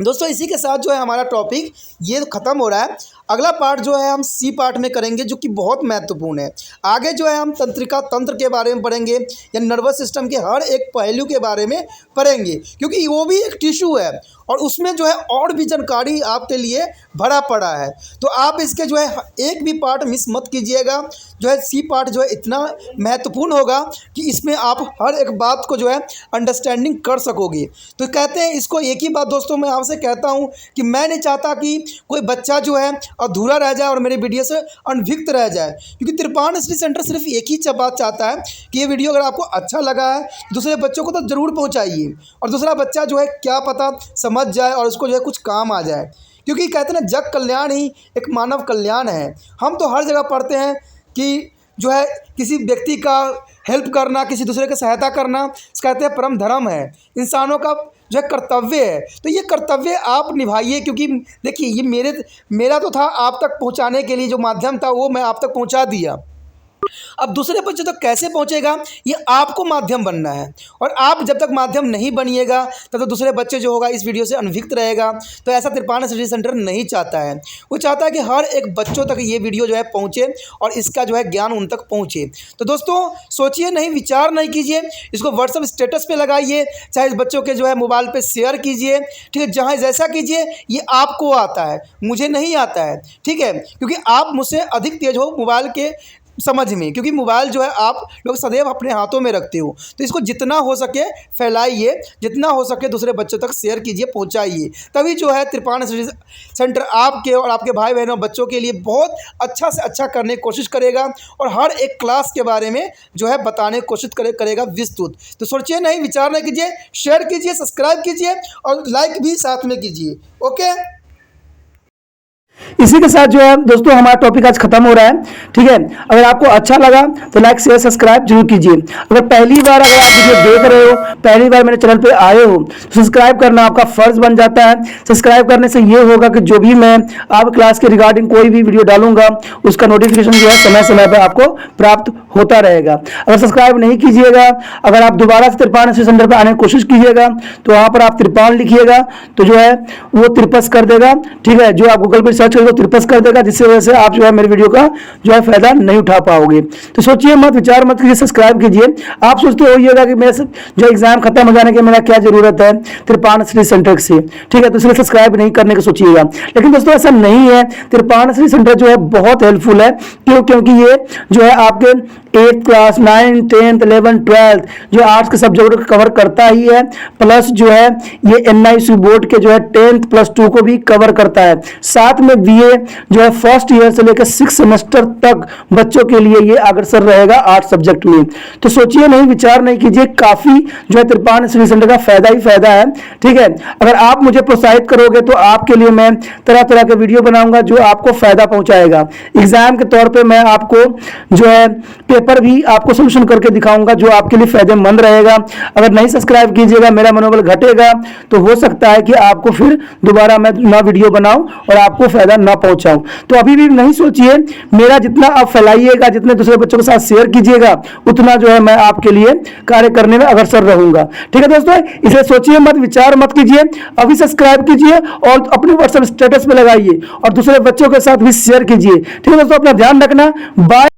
दोस्तों इसी के साथ जो है हमारा टॉपिक ये ख़त्म हो रहा है। अगला पार्ट जो है हम सी पार्ट में करेंगे, जो कि बहुत महत्वपूर्ण है। आगे जो है हम तंत्रिका तंत्र के बारे में पढ़ेंगे, या नर्वस सिस्टम के हर एक पहलू के बारे में पढ़ेंगे, क्योंकि वो भी एक टिश्यू है और उसमें जो है और भी जानकारी आपके लिए भरा पड़ा है। तो आप इसके जो है एक भी पार्ट मिस मत कीजिएगा। जो है सी पार्ट जो है इतना महत्वपूर्ण होगा कि इसमें आप हर एक बात को जो है अंडरस्टैंडिंग कर सकोगे। तो कहते हैं इसको, एक ही बात दोस्तों मैं आपसे कहता हूँ कि मैं नहीं चाहता कि कोई बच्चा जो है अधूरा रह जाए और मेरे वीडियो से अनभिज्ञ रह जाए, क्योंकि तिरपान स्टडी सेंटर सिर्फ एक ही बात चाहता है कि ये वीडियो अगर आपको अच्छा लगा है दूसरे बच्चों को तो ज़रूर पहुँचाइए, और दूसरा बच्चा जो है क्या पता समझ जाए और उसको जो है कुछ काम आ जाए। क्योंकि कहते हैं ना, जग कल्याण ही एक मानव कल्याण है। हम तो हर जगह पढ़ते हैं कि जो है किसी व्यक्ति का हेल्प करना, किसी दूसरे की सहायता करना, कहते हैं परम धर्म है, इंसानों का जो है कर्तव्य है। तो ये कर्तव्य आप निभाइए, क्योंकि देखिए ये मेरा तो था आप तक पहुंचाने के लिए, जो माध्यम था वो मैं आप तक पहुंचा दिया। अब दूसरे बच्चे तक कैसे पहुंचेगा, ये आपको माध्यम बनना है, और आप जब तक माध्यम नहीं बनिएगा तब तो दूसरे बच्चे जो होगा इस वीडियो से अनभिज्ञ रहेगा। तो ऐसा तिरपान स्टडी सेंटर नहीं चाहता है। वो चाहता है कि हर एक बच्चों तक ये वीडियो जो है पहुंचे और इसका जो है ज्ञान उन तक पहुंचे। तो दोस्तों सोचिए नहीं, विचार नहीं कीजिए, इसको व्हाट्सएप स्टेटस पे लगाइए, चाहे इस बच्चों के जो है मोबाइल पे शेयर कीजिए, ठीक है, जहाँ जैसा कीजिए। ये आपको आता है, मुझे नहीं आता है, ठीक है, क्योंकि आप मुझसे अधिक तेज हो मोबाइल के समझ में, क्योंकि मोबाइल जो है आप लोग सदैव अपने हाथों में रखते हो। तो इसको जितना हो सके फैलाइए, जितना हो सके दूसरे बच्चों तक शेयर कीजिए, पहुंचाइए। तभी जो है तिरपान स्टडी सेंटर आपके और आपके भाई बहनों बच्चों के लिए बहुत अच्छा से अच्छा करने की कोशिश करेगा, और हर एक क्लास के बारे में जो है बताने की कोशिश करेगा विस्तृत। तो सोचिए नहीं, विचार नहीं कीजिए, शेयर कीजिए, सब्सक्राइब कीजिए और लाइक भी साथ में कीजिए। ओके, इसी के साथ जो है दोस्तों हमारा टॉपिक आज खत्म हो रहा है, ठीक है। अगर आपको अच्छा लगा तो लाइक शेयर सब्सक्राइब जरूर कीजिए। अगर पहली बार अगर आप वीडियो देख रहे हो, पहली बार मेरे चैनल पे आए हो, तो सब्सक्राइब करना आपका फर्ज बन जाता है। सब्सक्राइब करने से ये होगा कि जो भी मैं आप क्लास के रिगार्डिंग कोई भी वीडियो डालूंगा उसका नोटिफिकेशन जो है समय समय पर आपको प्राप्त होता रहेगा। अगर सब्सक्राइब नहीं कीजिएगा, अगर आप दोबारा से तिरपान स्टडी सेंटर पर आने की कोशिश कीजिएगा तो वहाँ पर आप तिरपान लिखिएगा तो जो है वो तिरपस कर देगा, ठीक है। जो आप गूगल पर सर्च करोगे तिरपस कर देगा, जिससे वजह से आप जो है मेरे वीडियो का जो है फायदा नहीं उठा पाओगे। तो सोचिए मत, विचार मत कीजिए, सब्सक्राइब कीजिए। आप सोचते होइएगा कि मेरे जो एग्जाम खत्म हो जाने के मेरा क्या जरूरत है तिरपान स्टडी सेंटर से, ठीक है, तो इसलिए सब्सक्राइब नहीं करने की सोचिएगा। लेकिन दोस्तों ऐसा नहीं है, तिरपान स्टडी सेंटर जो है बहुत हेल्पफुल है। क्यों? क्योंकि ये जो है आपके 8th class 9th 10th 11th 12th जो आर्ट्स के सब्जेक्ट कवर करता ही है, प्लस जो है ये NIC बोर्ड के जो है 10th प्लस 2 को भी कवर करता है। साथ में BA जो है फर्स्ट ईयर से लेकर 6 सेमेस्टर तक बच्चों के लिए ये अग्रसर रहेगा 8 सब्जेक्ट में। तो सोचिए नहीं, विचार नहीं कीजिए, काफी जो है तिरपान स्टडी सेंटर का फायदा ही फायदा है, ठीक है। अगर आप मुझे प्रोत्साहित करोगे तो आपके लिए मैं तरह तरह के वीडियो बनाऊंगा जो आपको फायदा पहुंचाएगा। एग्जाम के तौर पर मैं आपको जो है पेपर पर भी आपको सोल्यूशन करके दिखाऊंगा जो आपके लिए फायदेमंद रहेगा। अगर नहीं सब्सक्राइब कीजिएगा, मेरा मनोबल घटेगा, तो हो सकता है कि आपको फिर दोबारा मैं ना वीडियो बनाऊं और आपको फायदा ना पहुंचाऊं। तो अभी भी नहीं सोचिए, मेरा जितना आप फैलाइएगा, जितने दूसरे बच्चों के साथ शेयर कीजिएगा, उतना जो है मैं आपके लिए कार्य करने में अग्रसर रहूंगा। ठीक है दोस्तों, इसे सोचिए मत, विचार मत कीजिए, अभी सब्सक्राइब कीजिए और अपने व्हाट्सएप स्टेटस पे लगाइए और दूसरे बच्चों के साथ भी शेयर कीजिए। ठीक है दोस्तों, अपना ध्यान रखना। बाय।